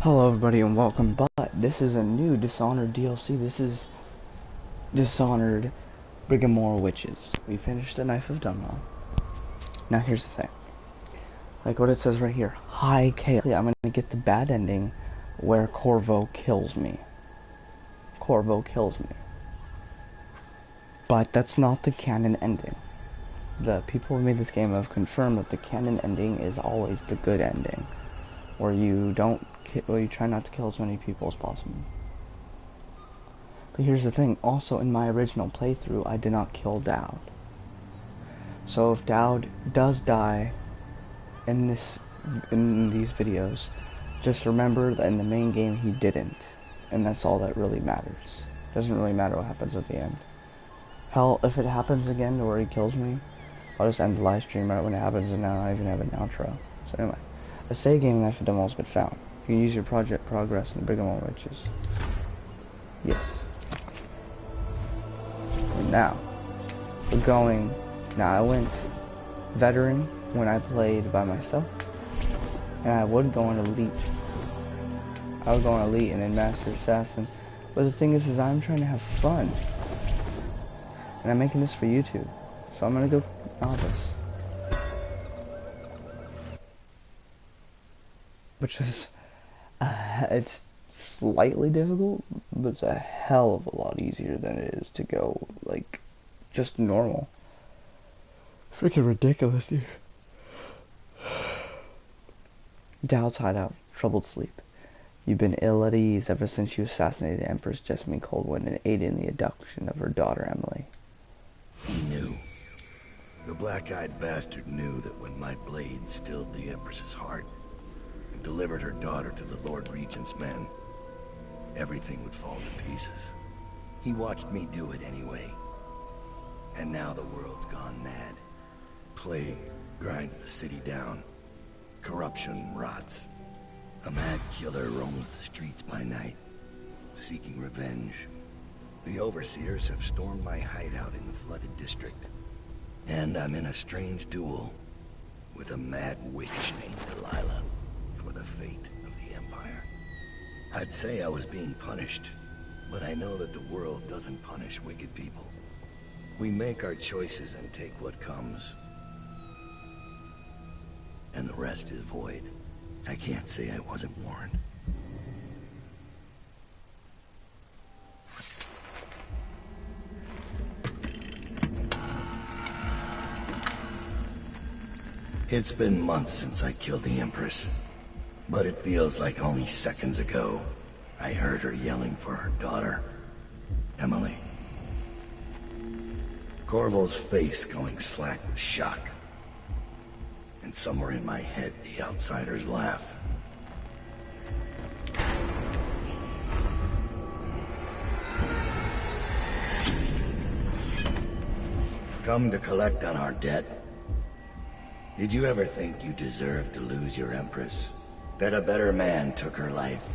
Hello everybody and welcome, but this is a new Dishonored DLC. This is Dishonored Brigimore Witches. We finished the Knife of Dunlaw. Now here's the thing. Like what it says right here. High chaos. I'm gonna get the bad ending where Corvo kills me. But that's not the canon ending. The people who made this game have confirmed that the canon ending is always the good ending. Where you you try not to kill as many people as possible. But here's the thing, also in my original playthrough, I did not kill Dowd. So if Dowd does die in these videos, just remember that in the main game he didn't. And that's all that really matters. Doesn't really matter what happens at the end. Hell, if it happens again to where he kills me, I'll just end the live stream right when it happens and now I even have an outro. So anyway, a save game Knife of Dunlaw has been found. You can use your project progress in the Brigimore Witches. Yes. And now, we're going... Now, I went veteran when I played by myself. And I would go on elite. I would go on elite and then master assassin. But the thing is I'm trying to have fun. And I'm making this for YouTube. So I'm gonna go novice. Which is... it's slightly difficult, but it's a hell of a lot easier than it is to go, like, just normal. Freaking ridiculous, dude. Dowd's hideout, troubled sleep. You've been ill at ease ever since you assassinated Empress Jessamine Coldwind and aided in the abduction of her daughter Emily. He knew. The black-eyed bastard knew that when my blade stilled the Empress's heart and delivered her daughter to the Lord Regent's men, everything would fall to pieces. He watched me do it anyway. And now the world's gone mad. Plague grinds the city down. Corruption rots. A mad killer roams the streets by night, seeking revenge. The overseers have stormed my hideout in the flooded district. And I'm in a strange duel with a mad witch named Delilah for the fate of the Empire. I'd say I was being punished, but I know that the world doesn't punish wicked people. We make our choices and take what comes. And the rest is void. I can't say I wasn't warned. It's been months since I killed the Empress, but it feels like only seconds ago I heard her yelling for her daughter, Emily. Corvo's face going slack with shock. And somewhere in my head, the outsiders laugh. Come to collect on our debt? Did you ever think you deserved to lose your Empress? That a better man took her life,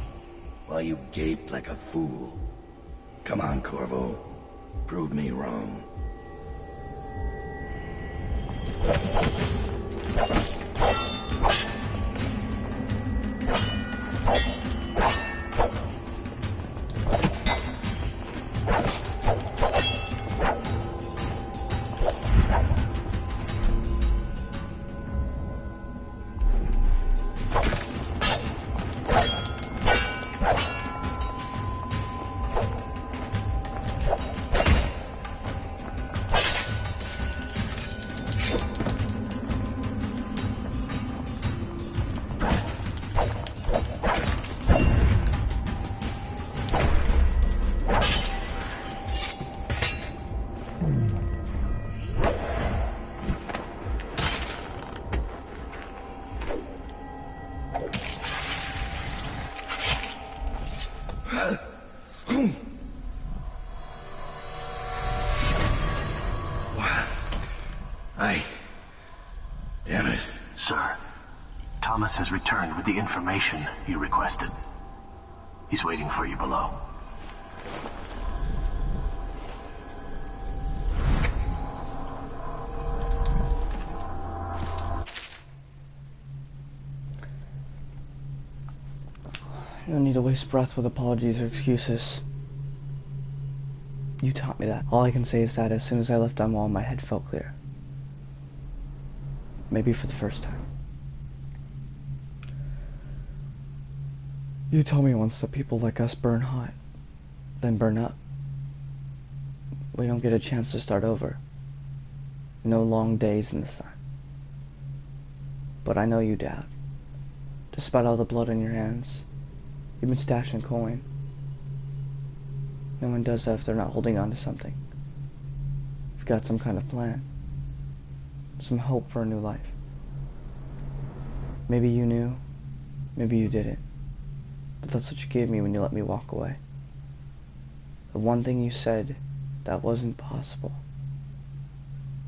while you gaped like a fool? Come on, Corvo. Prove me wrong. Damn it. Sir, Thomas has returned with the information you requested. He's waiting for you below. You don't need to waste breath with apologies or excuses. You taught me that. All I can say is that as soon as I left Dunwall, my head felt clear. Maybe for the first time. You told me once that people like us burn hot, then burn up. We don't get a chance to start over. No long days in the sun. But I know you, Dad. Despite all the blood on your hands, you've been stashing coin. No one does that if they're not holding on to something. You've got some kind of plan. Some hope for a new life. Maybe you knew, maybe you didn't. But that's what you gave me when you let me walk away. The one thing you said that wasn't possible.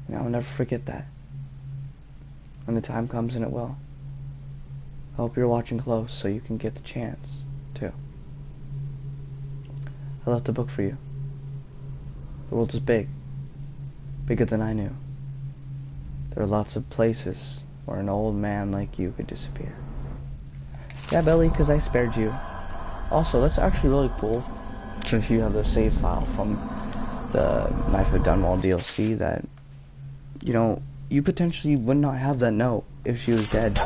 And I'll never forget that. When the time comes, and it will. I hope you're watching close so you can get the chance, too. I left a book for you. The world is big. Bigger than I knew. There are lots of places where an old man like you could disappear. Yeah, Billy, because I spared you. Also, that's actually really cool, since you have the save file from the Knife of Dunwall DLC, that, you know, you potentially would not have that note if she was dead.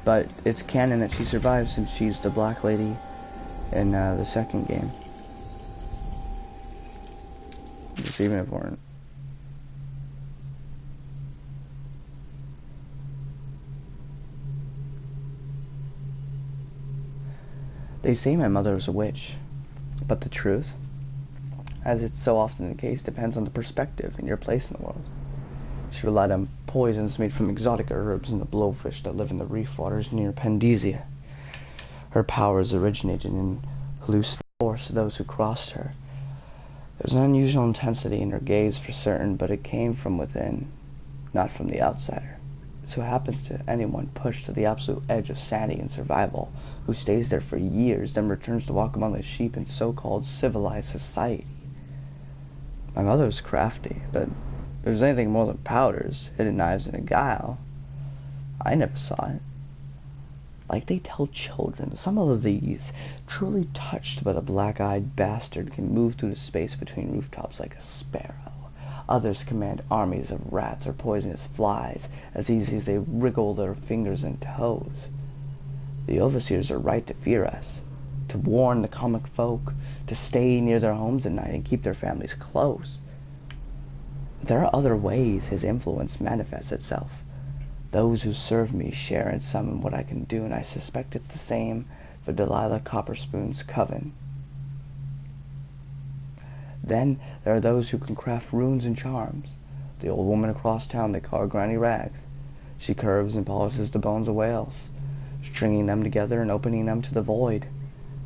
But it's canon that she survives since she's the Black Lady in the second game. It's even important. They say my mother was a witch, but the truth, as it's so often the case, depends on the perspective and your place in the world. She relied on poisons made from exotic herbs and the blowfish that live in the reef waters near Pandesia. Her powers originated in hallucinatory force to those who crossed her. There was an unusual intensity in her gaze for certain, but it came from within, not from the outsider. It so happens to anyone pushed to the absolute edge of sanity and survival, who stays there for years, then returns to walk among the sheep in so-called civilized society. My mother was crafty, but if there was anything more than powders, hidden knives, and a guile, I never saw it. Like they tell children, some of these, truly touched by the black-eyed bastard, can move through the space between rooftops like a sparrow. Others command armies of rats or poisonous flies as easy as they wriggle their fingers and toes. The overseers are right to fear us, to warn the comic folk, to stay near their homes at night and keep their families close. But there are other ways his influence manifests itself. Those who serve me share in some in what I can do, and I suspect it's the same for Delilah Copperspoon's coven. Then there are those who can craft runes and charms. The old woman across town they call her Granny Rags. She curves and polishes the bones of whales, stringing them together and opening them to the void,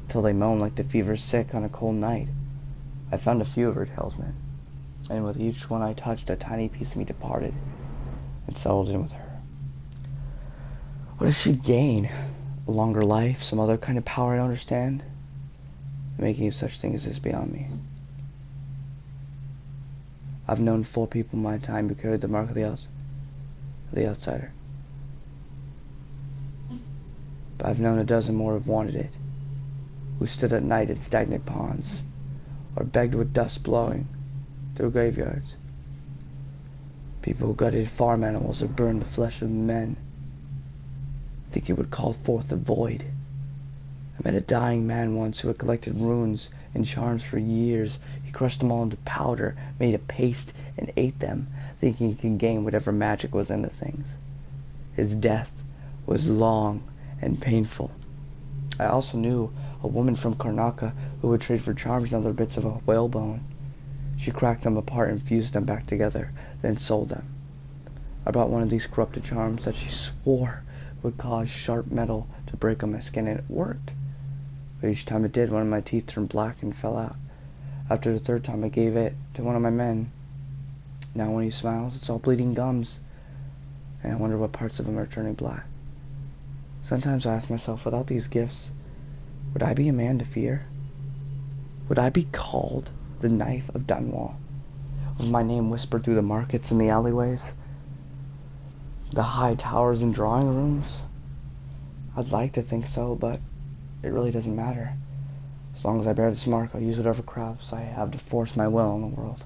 till they moan like the fever sick on a cold night. I found a few of her talismans, and with each one I touched, a tiny piece of me departed and settled in with her. What does she gain? A longer life? Some other kind of power I don't understand? The making of such things is beyond me. I've known 4 people in my time who carried the mark of the outsider. But I've known a dozen more who've wanted it, who stood at night in stagnant ponds, or begged with dust blowing through graveyards. People who gutted farm animals or burned the flesh of men, think it would call forth the void. I met a dying man once who had collected runes and charms for years. He crushed them all into powder, made a paste, and ate them, thinking he could gain whatever magic was in the things. His death was long and painful. I also knew a woman from Karnaka who would trade for charms and other bits of a whalebone. She cracked them apart and fused them back together, then sold them. I bought one of these corrupted charms that she swore would cause sharp metal to break on my skin, and it worked. But each time it did, one of my teeth turned black and fell out. After the 3rd time, I gave it to one of my men. Now when he smiles, it's all bleeding gums, and I wonder what parts of him are turning black. Sometimes I ask myself, without these gifts, would I be a man to fear? Would I be called the Knife of Dunwall? Was my name whispered through the markets and the alleyways? The high towers and drawing rooms? I'd like to think so, but It really doesn't matter. As long as I bear this mark, I'll use whatever crafts I have to force my will in the world.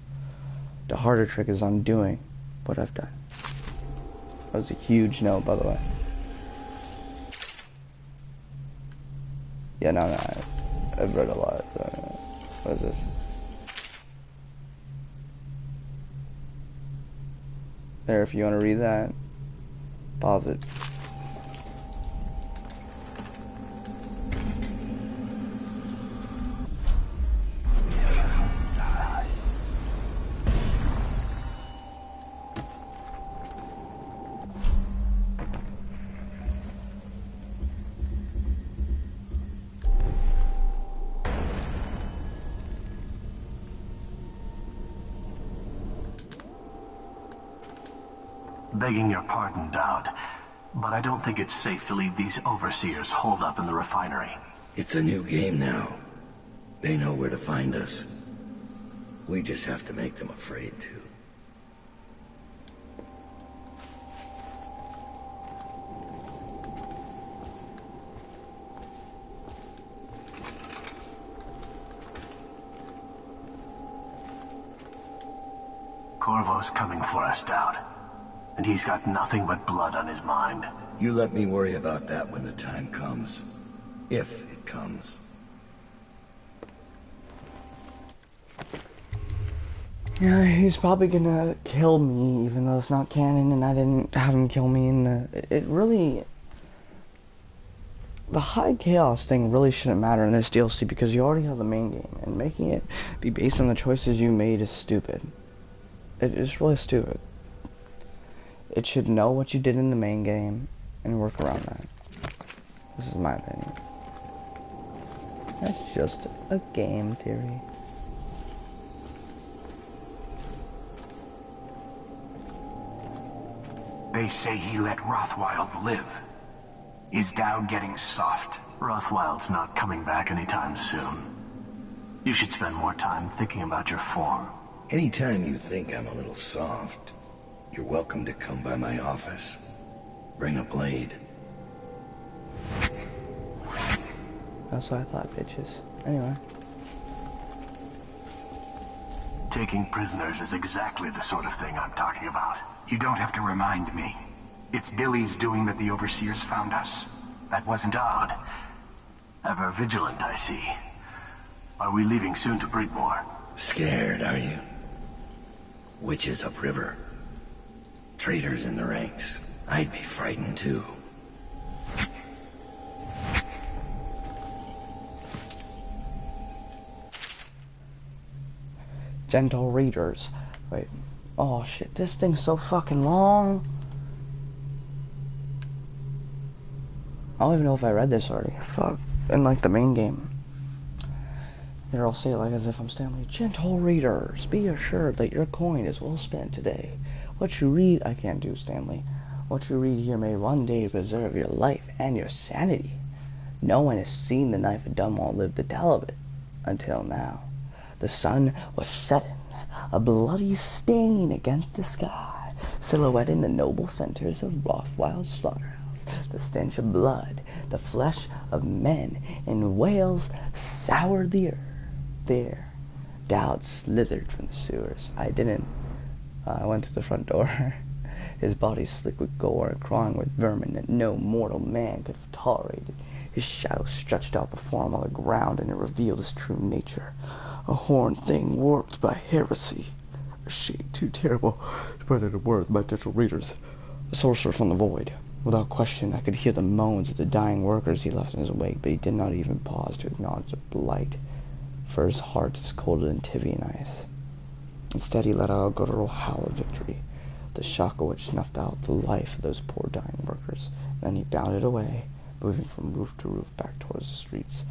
The harder trick is undoing what I've done. That was a huge no, by the way. Yeah, no, I've read a lot. What is this? There, if you want to read that, pause it. Begging your pardon, Dowd, but I don't think it's safe to leave these overseers holed up in the refinery. It's a new game now. They know where to find us. We just have to make them afraid to. Corvo's coming for us, Dowd. And he's got nothing but blood on his mind. You let me worry about that when the time comes. If it comes. Yeah, he's probably gonna kill me, even though it's not canon, and I didn't have him kill me in the... It really... The high chaos thing really shouldn't matter in this DLC, because you already have the main game, and making it be based on the choices you made is stupid. It's really stupid. It should know what you did in the main game, and work around that. This is my opinion. That's just a game theory. They say he let Rothwild live. Is Dowd getting soft? Rothwild's not coming back anytime soon. You should spend more time thinking about your form. Anytime you think I'm a little soft, you're welcome to come by my office. Bring a blade. That's what I thought, bitches. Anyway. Taking prisoners is exactly the sort of thing I'm talking about. You don't have to remind me. It's Billy's doing that the Overseers found us. That wasn't Dowd. Ever vigilant, I see. Are we leaving soon to Brigimore? Scared, are you? Witches upriver. Traitors in the ranks. I'd be frightened too. Gentle readers. Wait. Oh shit, this thing's so fucking long. I don't even know if I read this already. Fuck. In like the main game. Here I'll say it like as if I'm Stanley. Gentle readers, be assured that your coin is well spent today. What you read, I can't do, Stanley. What you read here may one day preserve your life and your sanity. No one has seen the knife of Dunwall live to tell of it. Until now. The sun was setting, a bloody stain against the sky, silhouetting the noble centers of Rothwild's slaughterhouse. The stench of blood, the flesh of men in whales soured the earth. There, Dowd slithered from the sewers. I didn't. I went to the front door. His body slick with gore and crawling with vermin that no mortal man could have tolerated. His shadow stretched out before him on the ground, and it revealed his true nature. A horned thing warped by heresy. A shade too terrible to put into words by gentle readers. A sorcerer from the void. Without question, I could hear the moans of the dying workers he left in his wake, but he did not even pause to acknowledge the blight, for his heart is colder than Tivian ice. Instead, he let out a guttural howl of victory, the shock of which snuffed out the life of those poor dying workers. Then he bounded away, moving from roof to roof back towards the streets.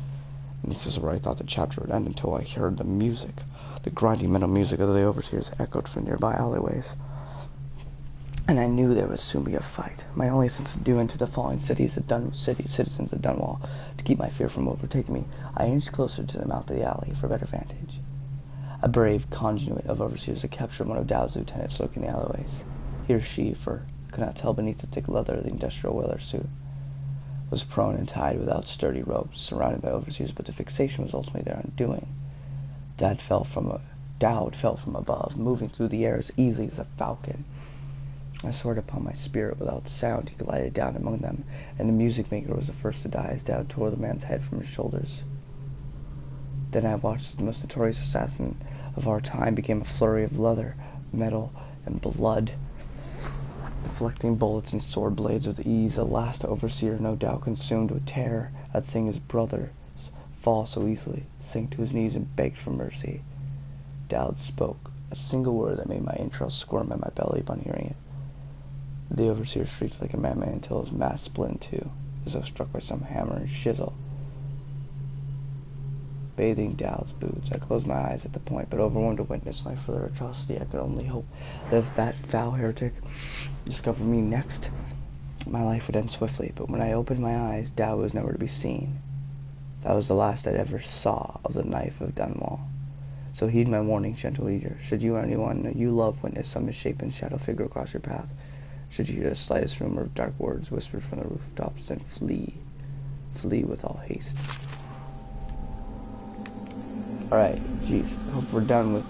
And this is where I thought the chapter would end until I heard the music. The grinding metal music of the Overseers echoed from nearby alleyways. And I knew there would soon be a fight. My only sense of doom to the falling citizens of Dunwall, to keep my fear from overtaking me, I inched closer to the mouth of the alley for better vantage. A brave conduit of Overseers had captured one of Dowd's lieutenants lurking in the alleyways. He or she, for I could not tell beneath the thick leather of the industrial weather suit. was prone and tied without sturdy ropes, surrounded by overseers, but the fixation was ultimately their undoing. Dowd fell from above, moving through the air as easily as a falcon. I soared upon my spirit without sound. He glided down among them, and the music maker was the first to die as Dowd tore the man's head from his shoulders. Then I watched as the most notorious assassin of our time became a flurry of leather, metal, and blood, deflecting bullets and sword blades with ease. The last overseer, no doubt consumed with terror at seeing his brothers fall so easily, sank to his knees and begged for mercy. Dowd spoke a single word that made my entrails squirm in my belly upon hearing it. The overseer shrieked like a madman until his mask split in two, as though struck by some hammer and chisel. Bathing Dowd's boots, I closed my eyes at the point, but overwhelmed to witness my further atrocity, I could only hope that if that foul heretic discovered me next, my life would end swiftly. But when I opened my eyes, Dowd was nowhere to be seen. That was the last I ever saw of the knife of Dunwall. So heed my warnings, gentle reader. Should you or anyone you love witness some misshapen shadow figure across your path, should you hear the slightest rumor of dark words whispered from the rooftops, then flee. Flee with all haste. Alright, geez. Hope we're done with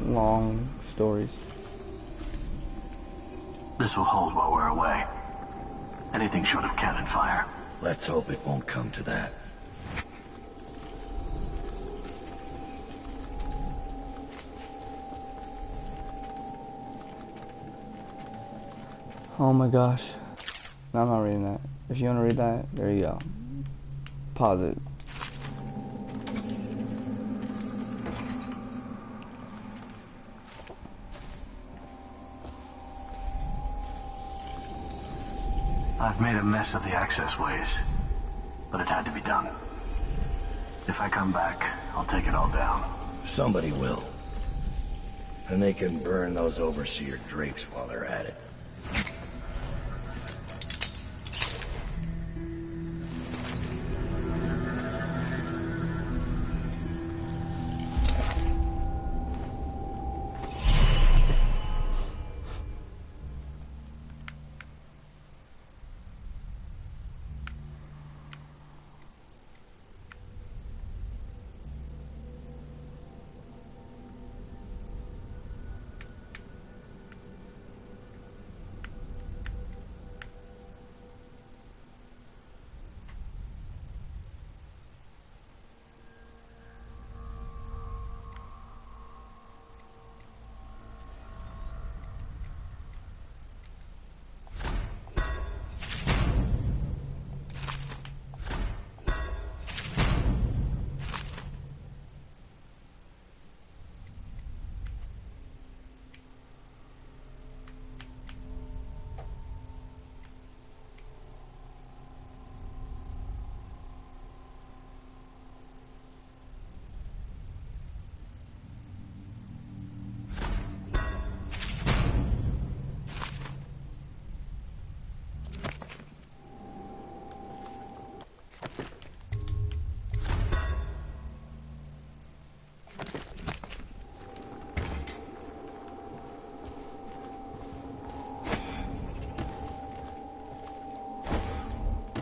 long stories. This will hold while we're away. Anything short of cannon fire. Let's hope it won't come to that. Oh my gosh. No, I'm not reading that. If you want to read that, there you go. Pause it. I've made a mess of the access ways, but it had to be done. If I come back, I'll take it all down. Somebody will. And they can burn those overseer drapes while they're at it.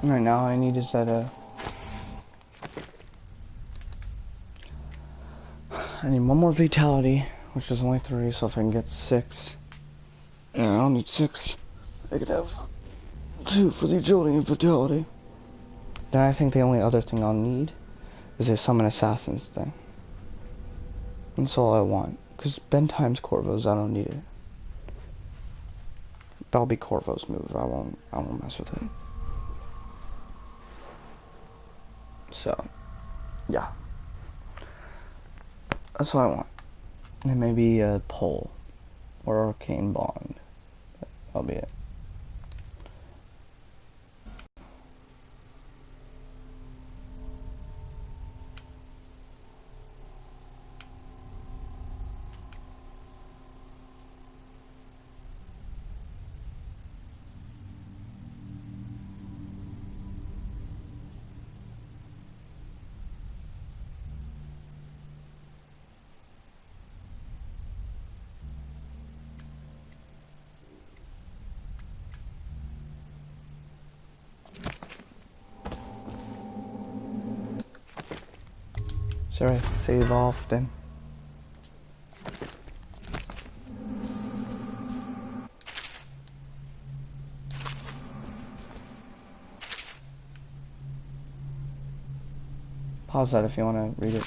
Right now, I need is that I need one more vitality, which is only 3, so if I can get 6. Yeah, I don't need 6. I could have 2 for the agility and vitality. Then I think the only other thing I'll need is a summon assassins thing. That's all I want. Because Ben times Corvos, I don't need it. That'll be Corvo's move. I won't mess with it. So, yeah. That's what I want. And maybe a pole. Or arcane bond. That'll be it. Sorry, save often. Pause that if you want to read it.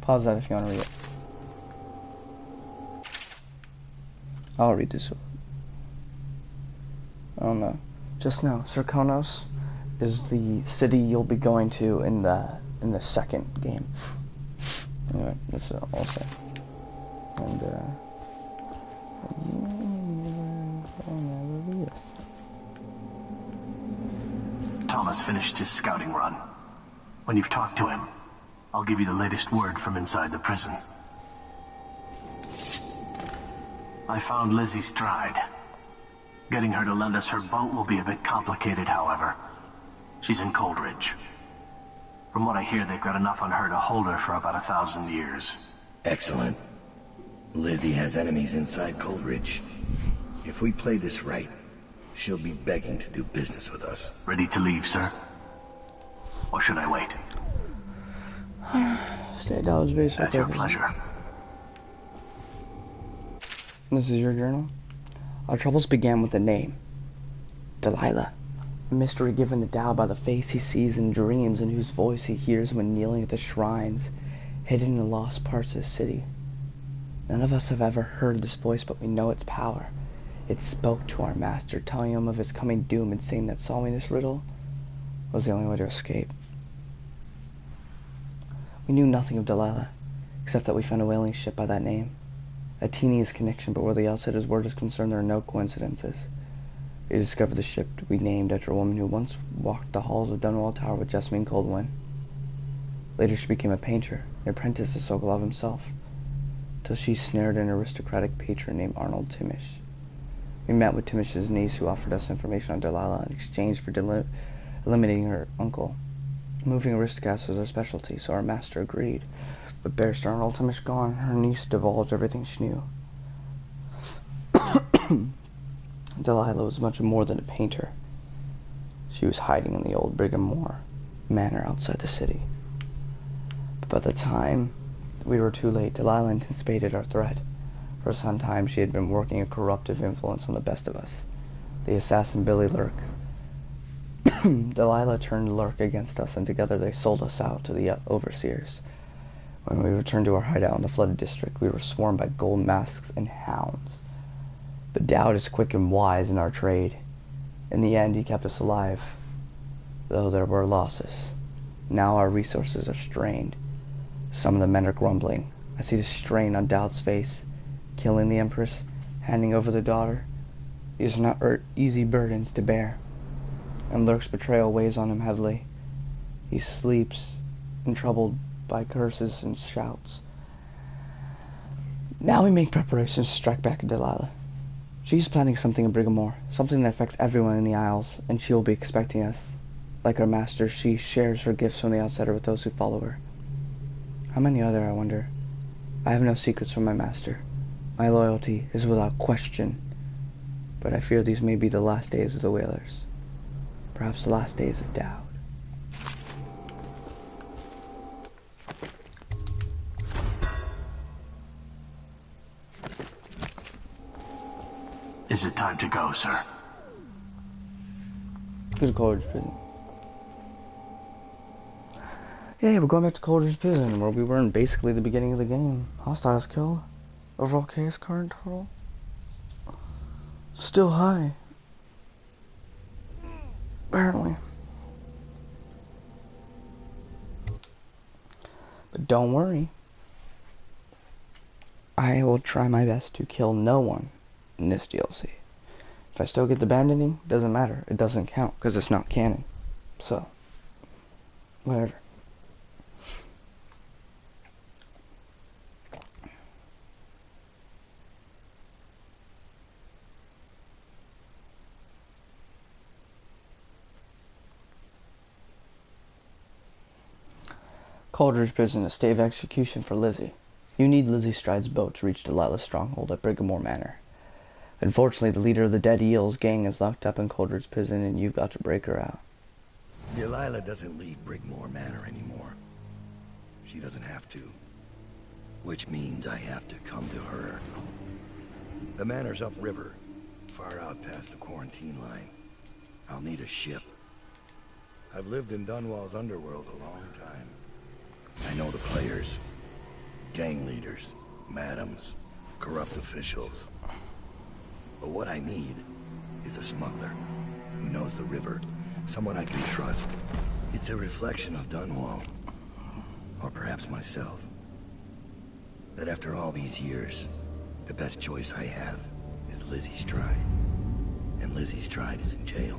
Pause that if you want to read it. I'll read this one. I don't know. Just know, Serkonos is the city you'll be going to in the second game. Anyway, that's all I'll say. And Thomas finished his scouting run. When you've talked to him, I'll give you the latest word from inside the prison. I found Lizzie Stride. Getting her to lend us her boat will be a bit complicated, however. She's in Coldridge. From what I hear, they've got enough on her to hold her for about 1,000 years. Excellent. Lizzie has enemies inside Coldridge. If we play this right, she'll be begging to do business with us. Ready to leave, sir? Or should I wait? Stay down, basically. At your pleasure. This is your journal? Our troubles began with a name. Delilah. A mystery given to Tao by the face he sees in dreams and whose voice he hears when kneeling at the shrines, hidden in the lost parts of the city. None of us have ever heard this voice, but we know its power. It spoke to our master, telling him of his coming doom and saying that solving this riddle was the only way to escape. We knew nothing of Delilah, except that we found a whaling ship by that name. A teeniest connection, but where the outsider's word is concerned, there are no coincidences. We discovered the ship we named after a woman who once walked the halls of Dunwall Tower with Jessamine Coldwin. Later she became a painter, an apprentice to Sokolov himself, till she snared an aristocratic patron named Arnold Timish. We met with Timish's niece, who offered us information on Delilah in exchange for eliminating her uncle. Moving aristocrats was her specialty, so our master agreed. But Barrister Arnold Timish gone, her niece divulged everything she knew. Delilah was much more than a painter. She was hiding in the old Brigimore manor outside the city. But by the time we were too late, Delilah anticipated our threat. For some time she had been working a corruptive influence on the best of us, the assassin Billy Lurk. Delilah turned Lurk against us, and together they sold us out to the overseers. When we returned to our hideout in the flooded district, we were swarmed by gold masks and hounds. But Dowd is quick and wise in our trade. In the end, he kept us alive, though there were losses. Now our resources are strained. Some of the men are grumbling. I see the strain on Dowd's face. Killing the Empress, handing over the daughter. These are not easy burdens to bear. And Lurk's betrayal weighs on him heavily. He sleeps, troubled by curses and shouts. Now we make preparations to strike back at Delilah. She's planning something in Brigimore, something that affects everyone in the Isles, and she will be expecting us. Like our master, she shares her gifts from the outsider with those who follow her. How many are there, I wonder? I have no secrets from my master. My loyalty is without question, but I fear these may be the last days of the Whalers. Perhaps the last days of Dowd. Is it time to go, sir? Here's Coldridge Prison. Yeah, we're going back to Coldridge Prison, where we were in basically the beginning of the game. Hostiles killed. Overall case current total still high. Apparently. But don't worry. I will try my best to kill no one in this DLC. If I still get the abandoning, doesn't matter. It doesn't count because it's not canon. So, whatever. Coleridge Prison, a stay of execution for Lizzie. You need Lizzie Stride's boat to reach Delilah's stronghold at Brigimore Manor. Unfortunately, the leader of the Dead Eels gang is locked up in Coleridge Prison, and you've got to break her out. Delilah doesn't lead Brigimore Manor anymore. She doesn't have to. Which means I have to come to her. The manor's upriver, far out past the quarantine line. I'll need a ship. I've lived in Dunwall's underworld a long time. I know the players. Gang leaders, madams, corrupt officials. But what I need is a smuggler who knows the river, someone I can trust. It's a reflection of Dunwall, or perhaps myself. That after all these years, the best choice I have is Lizzie Stride. And Lizzie Stride is in jail.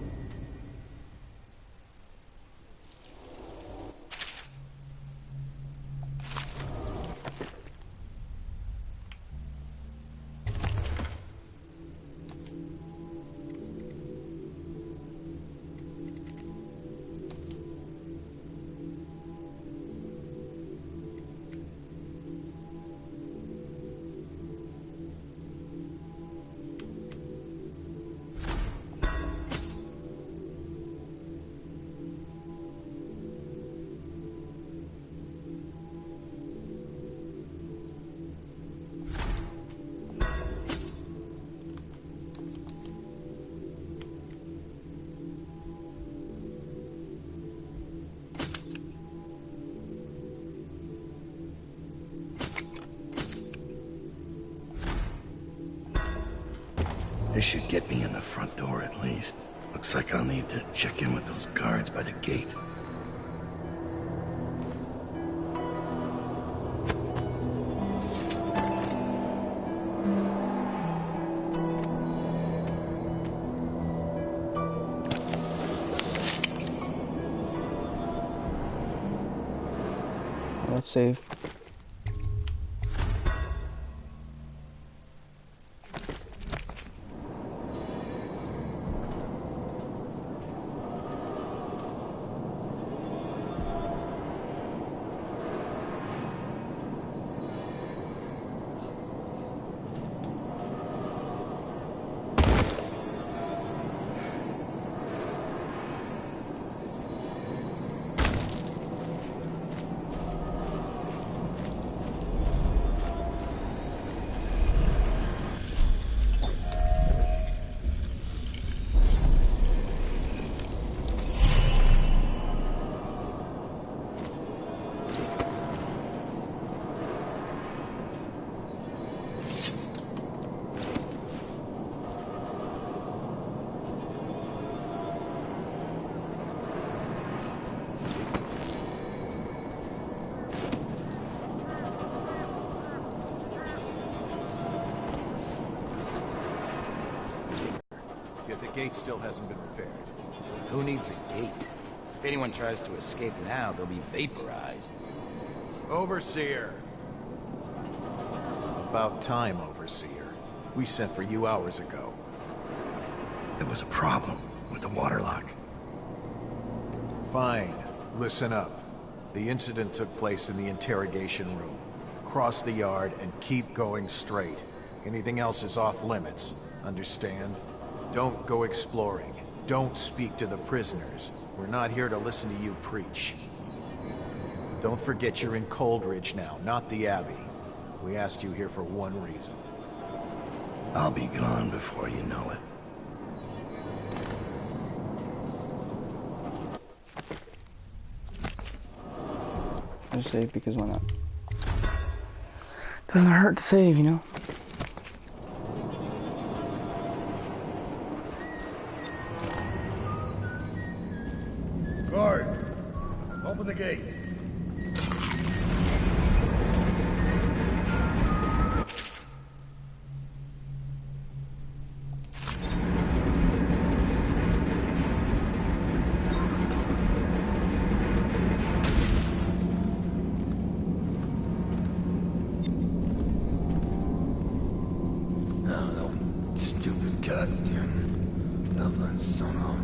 This should get me in the front door at least. Looks like I'll need to check in with those guards by the gate. Let's save. Yet the gate still hasn't been repaired. Who needs a gate? If anyone tries to escape now, they'll be vaporized. Overseer! About time, Overseer. We sent for you hours ago. There was a problem with the waterlock. Fine. Listen up. The incident took place in the interrogation room. Cross the yard and keep going straight. Anything else is off limits. Understand? Don't go exploring. Don't speak to the prisoners. We're not here to listen to you preach. Don't forget you're in Coldridge now, not the Abbey. We asked you here for one reason. I'll be gone before you know it. Just save because why not? Doesn't hurt to save, you know? Guard! Open the gate. Stupid goddamn Evelyn son of...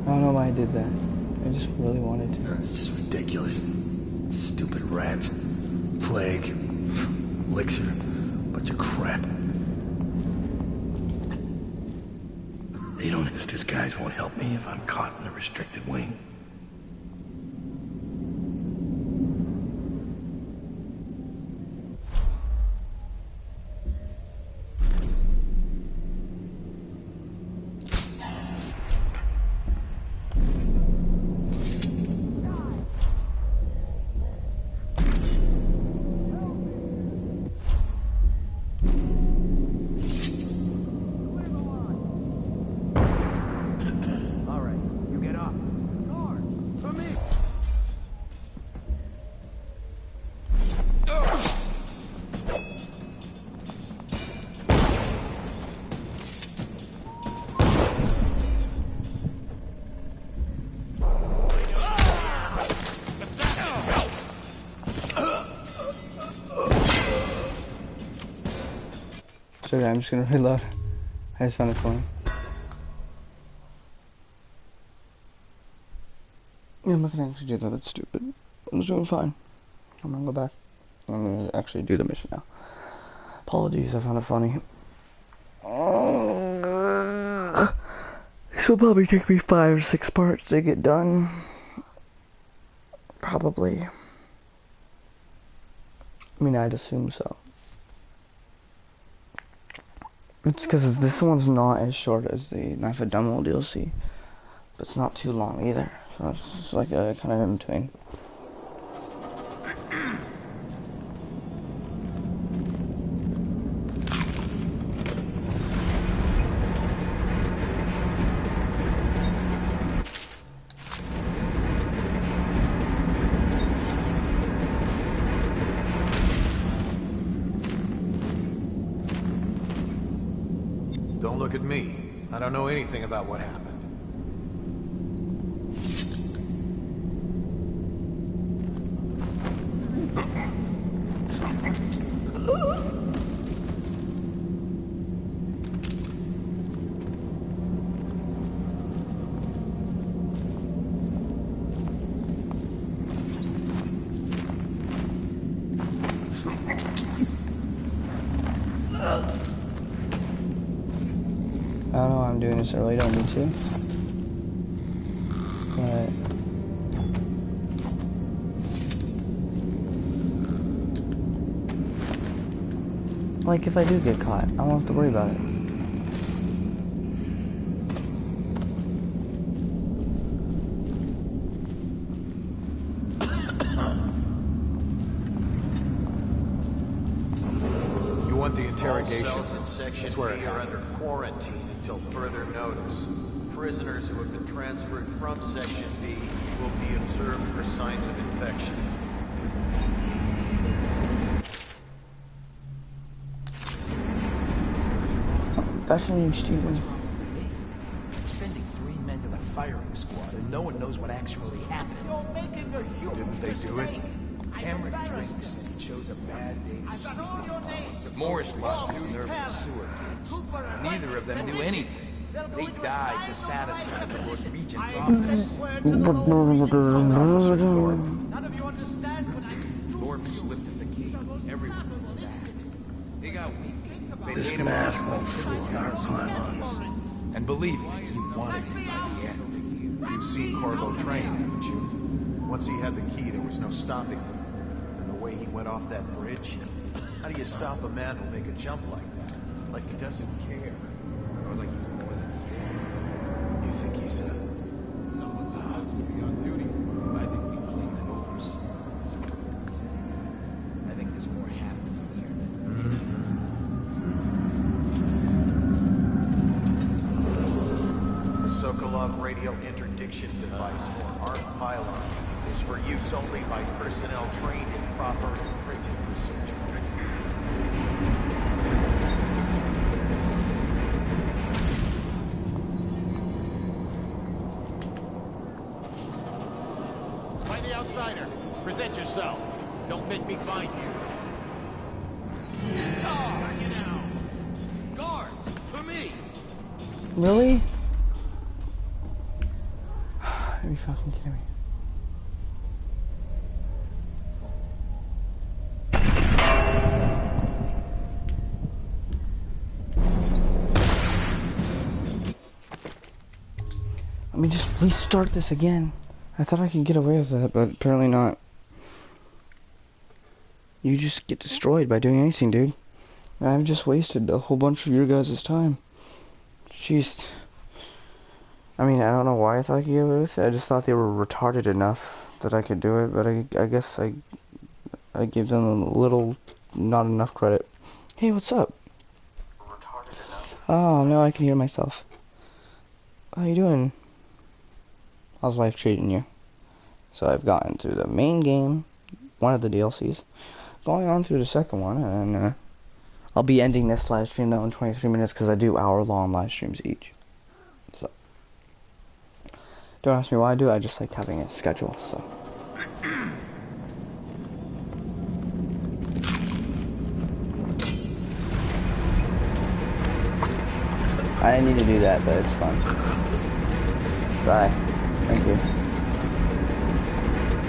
I don't know why I did that. I just really wanted to. It's just ridiculous. Stupid rats. Plague. Elixir. Bunch of crap. This disguise won't help me if I'm caught in a restricted wing. Okay, I'm just gonna reload. I just found it funny. Yeah, I'm not gonna actually do that, that's stupid. I'm just doing fine. I'm gonna go back. I'm gonna actually do the mission now. Apologies, I found it funny. This will probably take me 5 or 6 parts to get done. Probably. I mean, I'd assume so. It's because this one's not as short as the Knife of Demo DLC, but it's not too long either, so it's like a kind of in between. Don't look at me. I don't know anything about what happened. I don't know why I'm doing this, I really don't need to. But like, if I do get caught, I won't have to worry about it. You want the interrogation? All cells in Section That's where it B are happened. under quarantine until further notice. Prisoners who have been transferred from Section B will be observed for signs of infection. Fascinating student. What's wrong with me? I'm sending 3 men to the firing squad, and no one knows what actually happened. You're making a huge Didn't they do it? Cameron Drake said he chose a bad day to see your names. Morris lost his nerve in the sewer gates. Neither of them knew anything. They died to satisfy the Lord Regent's office. None of you understand what I do. Thorpe slipped at the gate. Everyone was that. They got weak. They This made him mask off won't with fool our pylons. And believe me, he wanted to by the end. You've seen Corvo train, haven't you? Once he had the key, there was no stopping him. And the way he went off that bridge, how do you stop a man who'll make a jump like that? Like he doesn't care. Or like he's more than a kid. You think he's someone's supposed to be on duty? I think we blame the overseers. I think there's more happening here than The Sokolov radio interdiction device, or ARC pylon, is for use only by personnel trained in proper encrypted research. Find the outsider. Present yourself. Don't make me find you. Guards, to me. Really? you fucking kidding me? Let me just restart this again. I thought I could get away with that, but apparently not. You just get destroyed by doing anything, dude. And I've just wasted a whole bunch of your guys' time. Jeez. I mean, I don't know why I thought I could get away with it. I just thought they were retarded enough that I could do it, but I guess I gave them a little, not enough credit. Hey, what's up? Retarded enough. Oh, no, I can hear myself. How you doing? How's life treating you? So I've gotten through the main game, one of the DLCs, going on through the second one, and I'll be ending this live stream now in 23 minutes because I do hour-long live streams each. So, don't ask me why I do it, I just like having a schedule, so. I didn't need to do that, but it's fun. Bye. Thank you.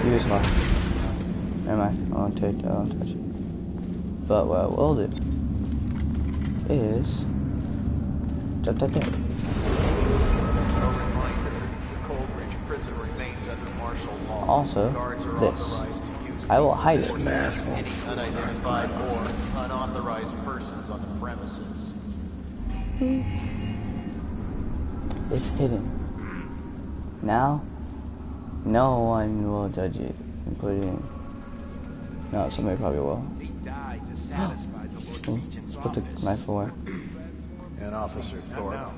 You as well. Never mind. I won't touch it. But what I will do is A reminder, the Coldridge prison remains under martial law. also Guards are this. authorized to use I will hide This it. mask won't any fool unidentified or unauthorized persons on the premises. It's hidden. Now, no one will judge it, including. No, somebody probably will. They died to satisfy the Lord Regent's Put the office. knife away. And Officer Thorpe.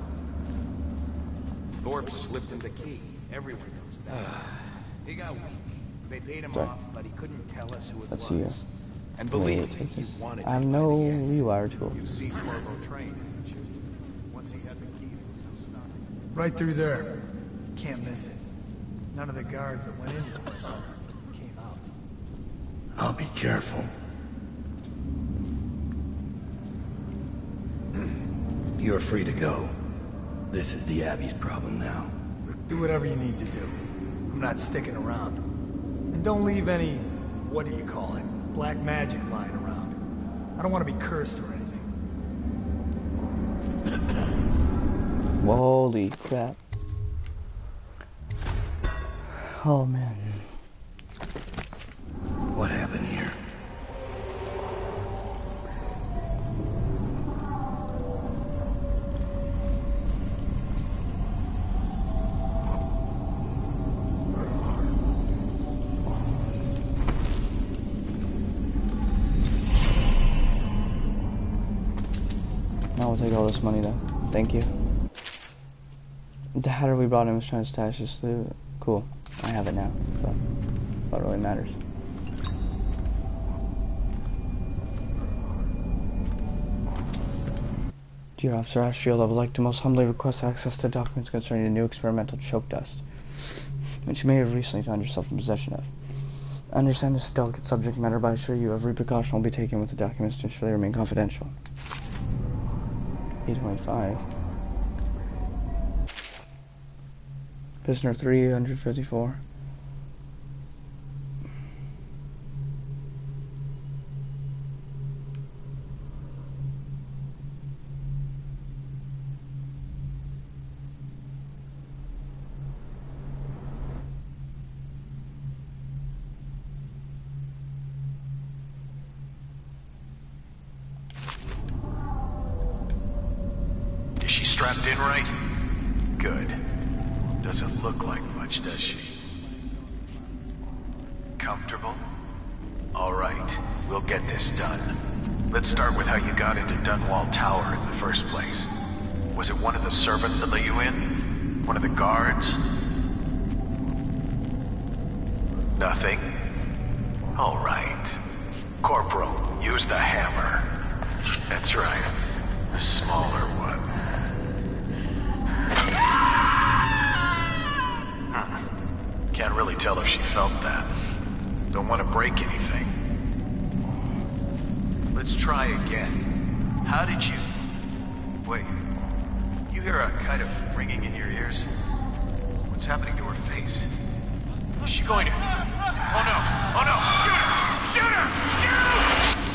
Thorpe slipped him the key. Everyone knows that. He got weak. They paid him Sorry. off, but he couldn't tell us who it Let's was. see And Wait, believe me, take he this. wanted I have to no by the end. rewire tool. You've seen Corvo train, haven't you? Once he had the key, there was no stopping. Right through there. Can't miss it. None of the guards that went into this came out. I'll be careful. You're free to go. This is the Abbey's problem now. Do whatever you need to do. I'm not sticking around. And don't leave any, what do you call it, black magic lying around. I don't want to be cursed or anything. Holy crap. Oh man. What happened here? Now we'll take all this money though. Thank you. The hatter we brought in was trying to stash this loot. Cool. I have it now. So that really matters. Dear Officer Ashfield, I would like to most humbly request access to documents concerning the new experimental choke dust, which you may have recently found yourself in possession of. I understand this is a delicate subject matter, but I assure you every precaution will be taken with the documents to ensure they remain confidential. 825. Prisoner 354. Is she strapped in right? Good. Doesn't look like much, does she? Comfortable? All right, we'll get this done. Let's start with how you got into Dunwall Tower in the first place. Was it one of the servants that let you in? One of the guards? Nothing? All right. Corporal, use the hammer. That's right. The smaller one. Can't really tell if she felt that. Don't want to break anything. Let's try again. How did you... Wait. You hear a kind of ringing in your ears? What's happening to her face? place. Is she going to... Oh no! Oh no! Shoot her! Shoot her! Shoot!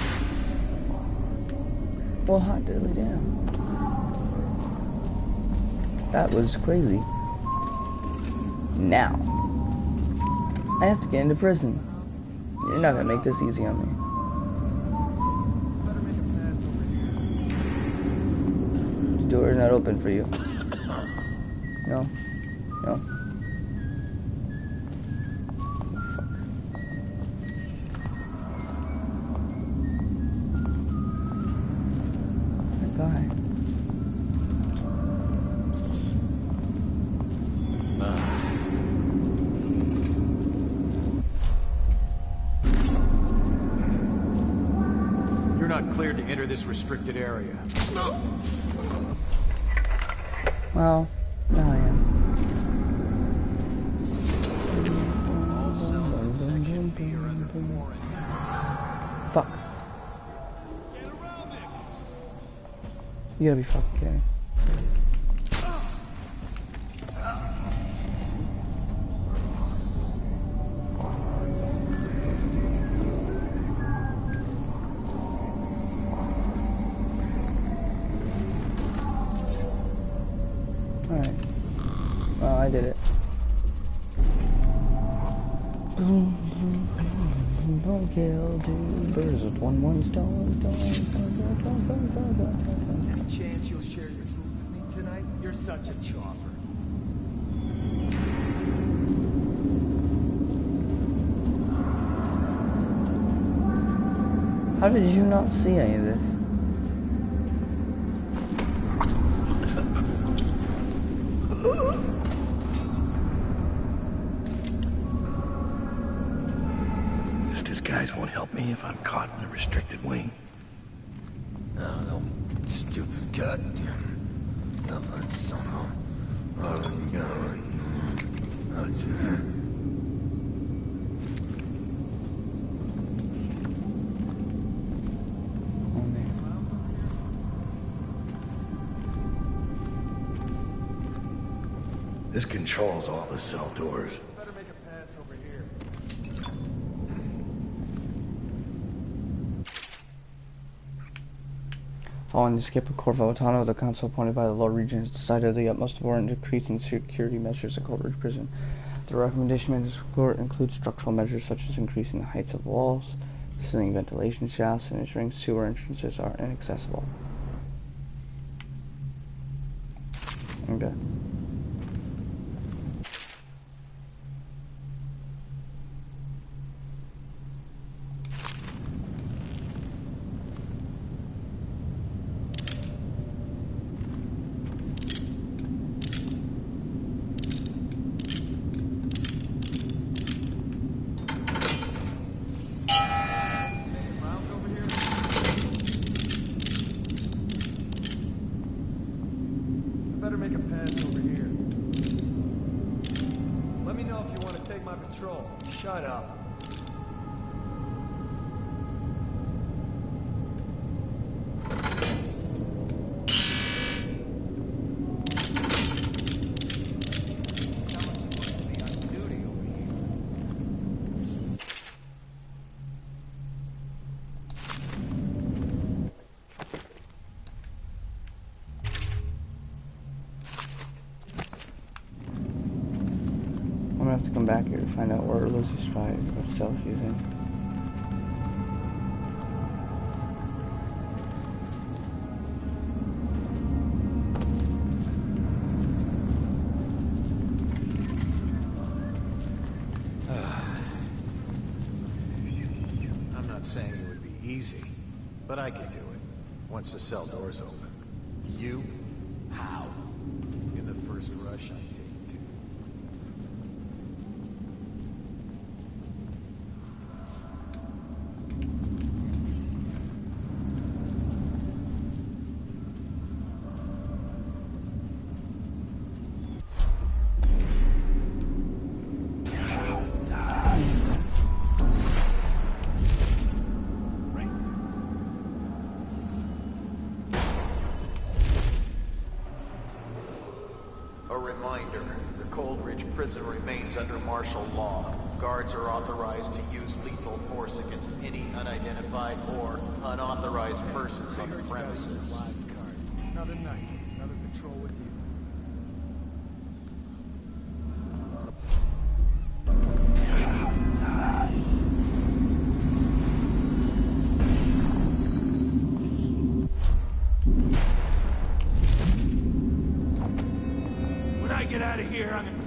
Well, hot diddly damn. That was crazy. Now, I have to get into prison. You're not gonna make this easy on me. The door is not open for you. No. No. Fuck. Goodbye. You're not cleared to enter this restricted area. Well, now I am. Fuck. You gotta be fucking kidding me. Alright. Well, I did it. Don't kill two birds with one stone. Any chance you'll share your food with me tonight? You're such a choffer. How did you not see any of this? This disguise won't help me if I'm caught in a restricted wing. Oh, no stupid goddamn. Somehow. This controls all the cell doors. Better make a pass over here. Following the escape of Corvo Otano, the council appointed by the Lord Regent has decided the utmost important decrease in security measures at Coleridge Prison. The recommendation made in this report includes structural measures such as increasing the heights of walls, sealing ventilation shafts, and ensuring sewer entrances are inaccessible. Okay. Better make a pass over here. Let me know if you want to take my patrol. Shut up. I'm gonna have to come back here to find out where Lizzie's fight or cell she's in. I'm not saying it would be easy, but I can do it once the cell door's open. You? How? In the first rush I take to. A reminder, prison remains under martial law. Guards are authorized to use lethal force against any unidentified or unauthorized persons on the premises. Another night, another patrol with you. When I get out of here, I'm gonna...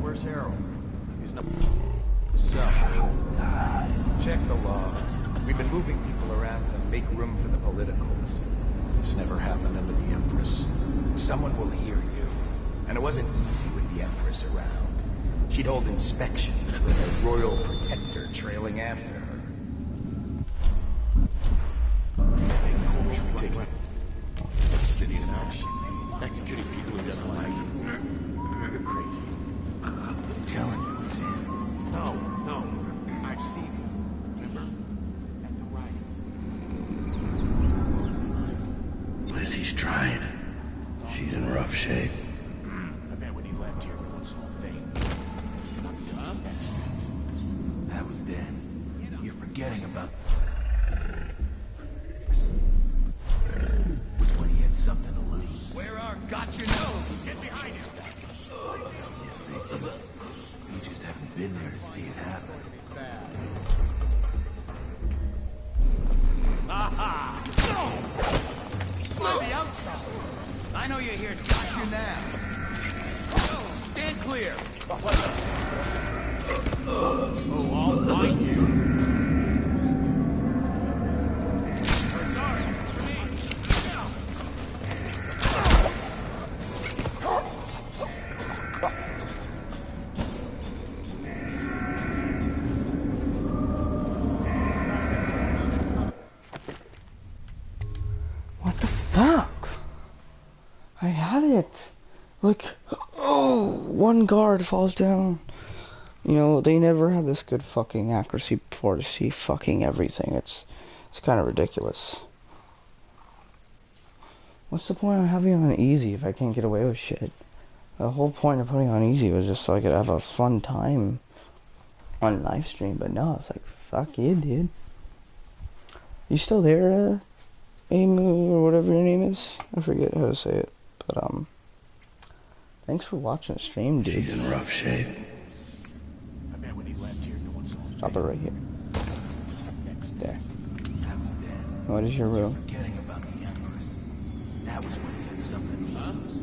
Where's Harold? He's not... So, check the log. We've been moving people around to make room for the politicals. This never happened under the Empress. Someone will hear you. And it wasn't easy with the Empress around. She'd hold inspections with a royal protector trailing after her. Wish we take city now she made. Executing people who doesn't like you. You're crazy. I'm telling you, it's him. No, I've seen him. Remember? At the right. What was it like? Lizzie Stride. She's in rough shape. I bet when he left here, no one saw a thing. Not Tom? That was then. You're forgetting about... was when he had something to lose. Where are got your nose? Get behind him! Yes, they did. You just haven't been there to see it happen. Aha! Blow the outside! I know you're here. Got you now. Stand clear. Oh, I'll find you. What the fuck? I had it. Like, oh, one guard falls down. You know, they never had this good fucking accuracy before to see fucking everything. It's kind of ridiculous. What's the point of having it on easy if I can't get away with shit? The whole point of putting it on easy was just so I could have a fun time on live stream, but no, it's like, fuck you, dude. You still there, Amy, or whatever your name is? I forget how to say it, but, thanks for watching the stream, dude. She's in rough shape. I bet when he left here, no one saw a thing. Stop it right here. There. That was then. What is your room? Forgetting about the Empress. That was when he had something to lose.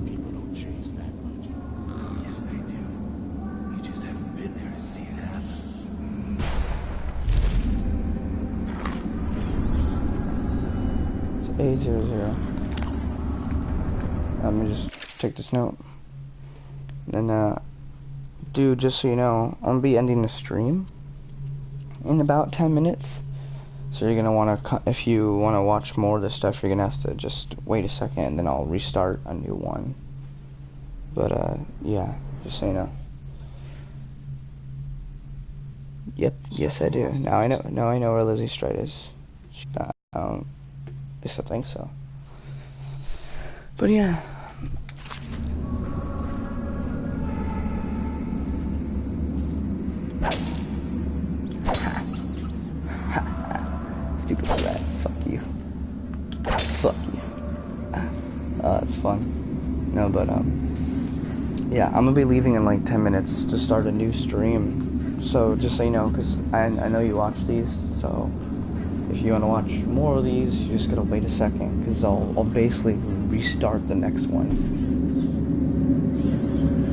People don't change that much. Yes, they do. You just haven't been there to see it happen. It's 800. Let me just take this note. Then, dude, just so you know, I'm gonna be ending the stream in about 10 minutes. So you're gonna wanna, if you wanna watch more of this stuff, you're gonna have to just wait a second, and then I'll restart a new one. But, yeah, just so you know. Yep, yes I do. Now I know where Lizzie Stride is. At least I think so. But yeah. Stupid rat. Fuck you. Fuck you. No, but yeah, I'm gonna be leaving in like 10 minutes to start a new stream. So just so you know, because I know you watch these, so if you want to watch more of these, you just gotta wait a second, because I'll basically restart the next one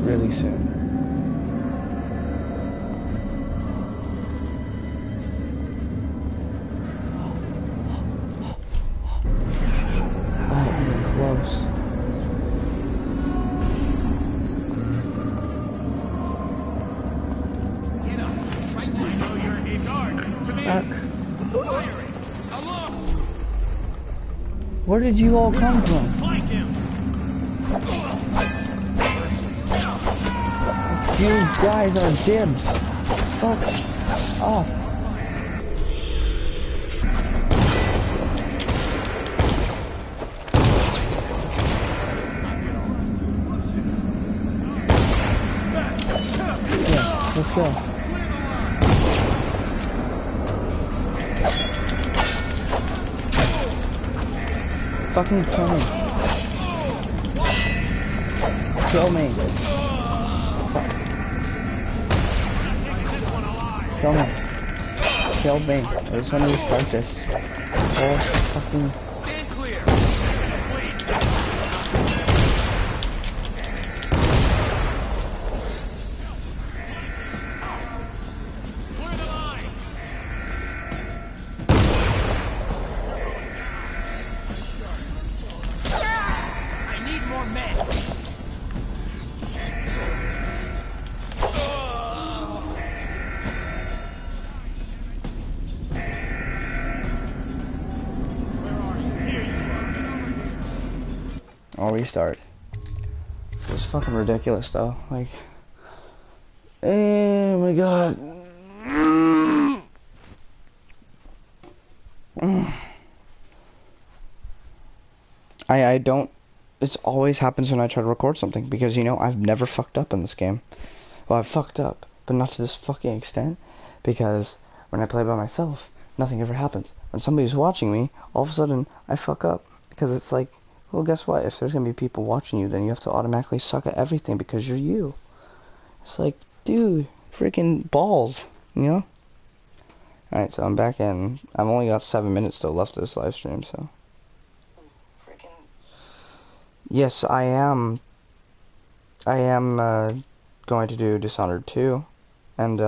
really soon. Close. Get up. Right there. I know you're a guard. To me. Firing. Along. Where did you all come from? Flank him. You guys are dibs. Fuck off. Let's go. Fucking kill me. Kill me. Fuck. Kill me. Kill me. I just want to restart this. Oh, fucking... Stand clear. I'll restart. It's fucking ridiculous though. Like, oh my god. I don't. It always happens when I try to record something because, you know, I've never fucked up in this game. Well, I've fucked up, but not to this fucking extent, because when I play by myself, nothing ever happens. When somebody's watching me, all of a sudden I fuck up, because it's like, well, guess what? If there's gonna be people watching you, then you have to automatically suck at everything because you're you. It's like, dude, freaking balls, you know? Alright, so I'm back in. I've only got 7 minutes still left of this live stream, so. Yes, I am going to do Dishonored 2, and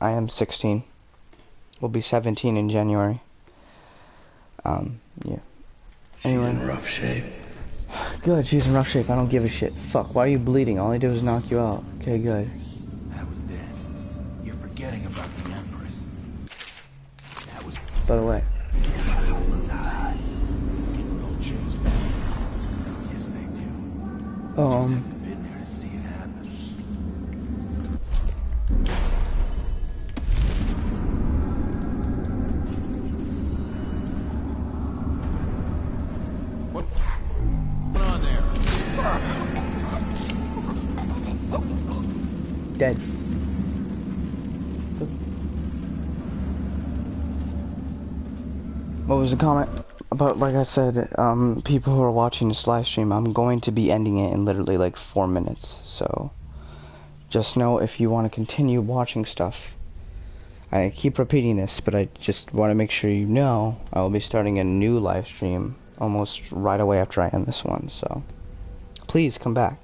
I am 16. Will be 17 in January. Yeah. Anyway. She's in rough shape. Good, she's in rough shape. I don't give a shit. Fuck, why are you bleeding? All I did was knock you out. Okay, good. That was then. You're forgetting about the Empress. That was... By the way. Don't choose that. Yes, they do. Just haven't been there to see it happen. What's on there? Dead. What was the comment? About, like I said, people who are watching this live stream, I'm going to be ending it in literally like 4 minutes, so just know if you want to continue watching stuff. I keep repeating this, but I just want to make sure you know I will be starting a new live stream almost right away after I end this one, so please come back.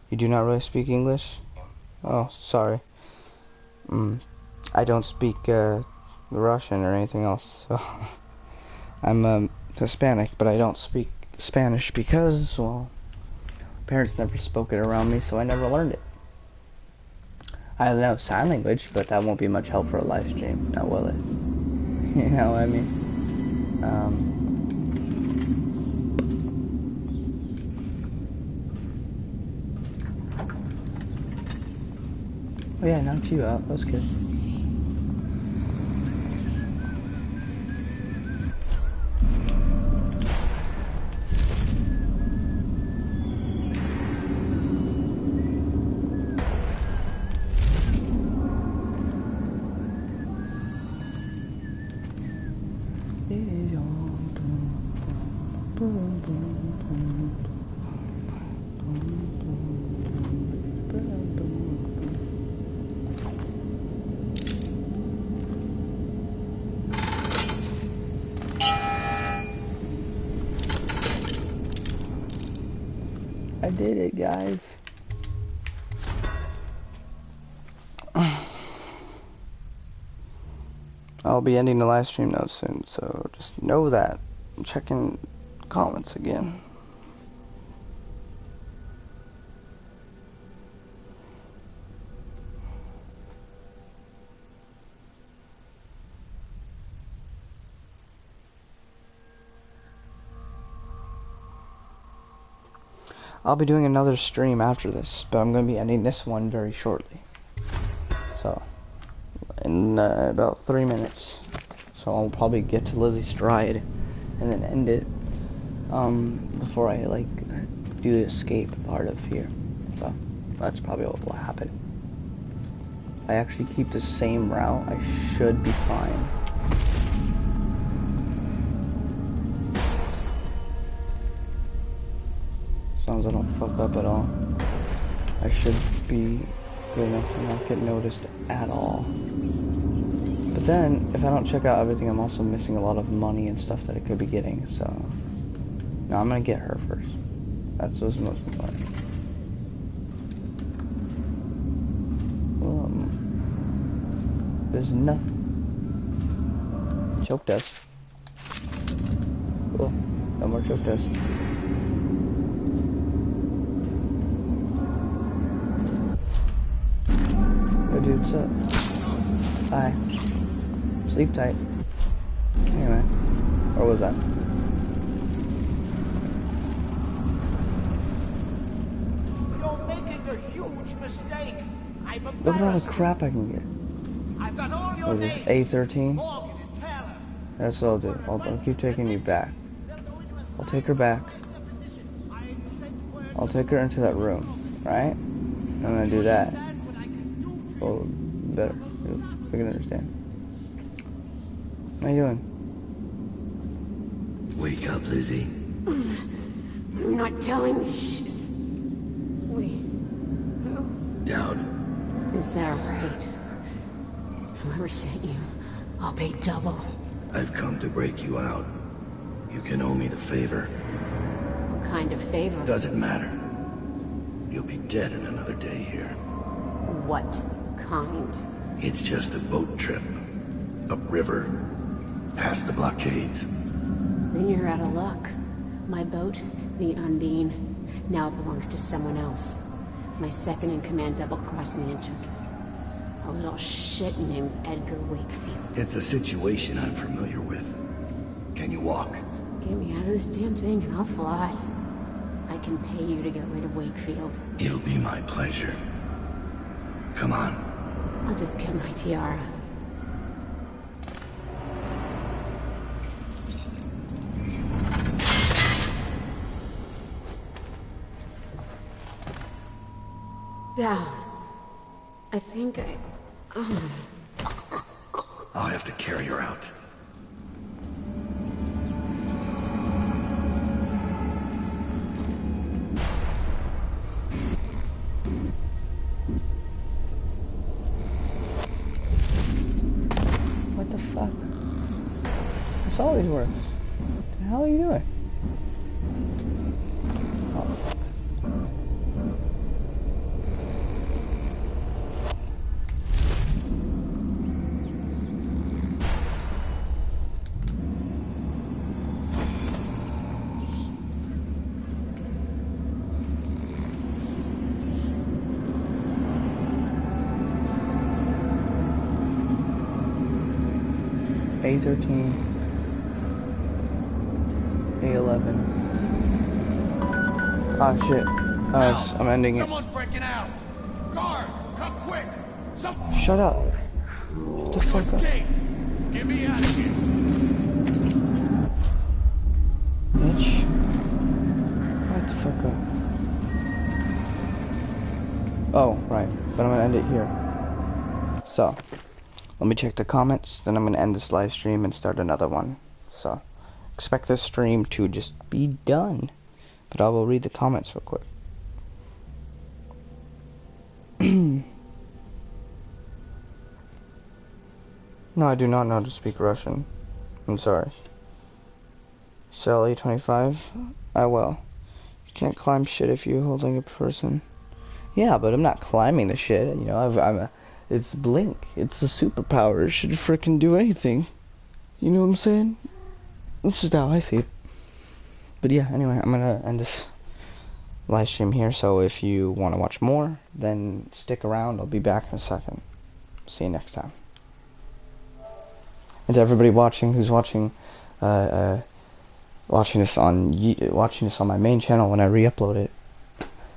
You do not really speak English? Oh, sorry. I don't speak Russian or anything else, so I'm Hispanic, but I don't speak Spanish because, well, parents never spoke it around me, so I never learned it. I know sign language, but that won't be much help for a live stream, now will it? You know what I mean? Oh yeah, knocked you out, that was good. Boom, boom, boom. I did it, guys. I'll be ending the live stream now soon, so just know that. I'm checking comments again. I'll be doing another stream after this, but I'm going to be ending this one very shortly. So, in about 3 minutes. So I'll probably get to Lizzie Stride and then end it before I like do the escape part of here. So that's probably what will happen. If I actually keep the same route, I should be fine. As long as I don't fuck up at all, I should be good enough to not get noticed at all. But then, if I don't check out everything, I'm also missing a lot of money and stuff that I could be getting, so... No, I'm gonna get her first. That's what's most important. There's nothing. Choke test. Cool. No more choke test. Yo, dude, what's up? Bye. Sleep tight. Anyway. Or was that? You're making a huge mistake. Look at all the crap I can get. I've got all your What is this, A13? That's what I'll do. I'll keep taking you back. I'll take her back. I'll take her into that room, right? I'm gonna do that. Oh, better. We can understand. How you doing? Wake up, Lizzie. I'm not telling you shit. Wait. Who? Dowd. Is that right? Whoever sent you, I'll pay double. I've come to break you out. You can owe me the favor. What kind of favor? Doesn't matter. You'll be dead in another day here. What kind? It's just a boat trip. Upriver. Past the blockades. Then you're out of luck. My boat, the Undine, now belongs to someone else. My second-in-command double-crossed me and took it. A little shit named Edgar Wakefield. It's a situation I'm familiar with. Can you walk? Get me out of this damn thing and I'll fly. I can pay you to get rid of Wakefield. It'll be my pleasure. Come on. I'll just get my tiara. Down. I think I'll have to carry her out. What the fuck? This always works. What the hell are you doing? Oh, fuck. A13, A11. Ah shit. I'm ending it. Someone's breaking out. Guards, come quick. Shut up. What the fuck up? Get me out of here. Bitch. What the fuck up? Oh, right. But I'm gonna end it here. So. Let me check the comments, then I'm going to end this live stream and start another one. So, expect this stream to just be done. But I will read the comments real quick. No, I do not know to speak Russian. I'm sorry. Sally 25, I will. Can't climb shit if you're holding a person. Yeah, but I'm not climbing the shit. You know, it's Blink. It's a superpower. It should frickin' do anything. You know what I'm saying? That's just how I see it. But yeah, anyway, I'm gonna end this live stream here. So if you want to watch more, then stick around. I'll be back in a second. See you next time. And to everybody watching, who's watching, watching this on my main channel when I re-upload it.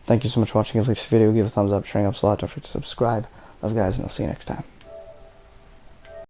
Thank you so much for watching. If you like this video, give a thumbs up, sharing up a lot. Don't forget to subscribe. Love you guys, and I'll see you next time.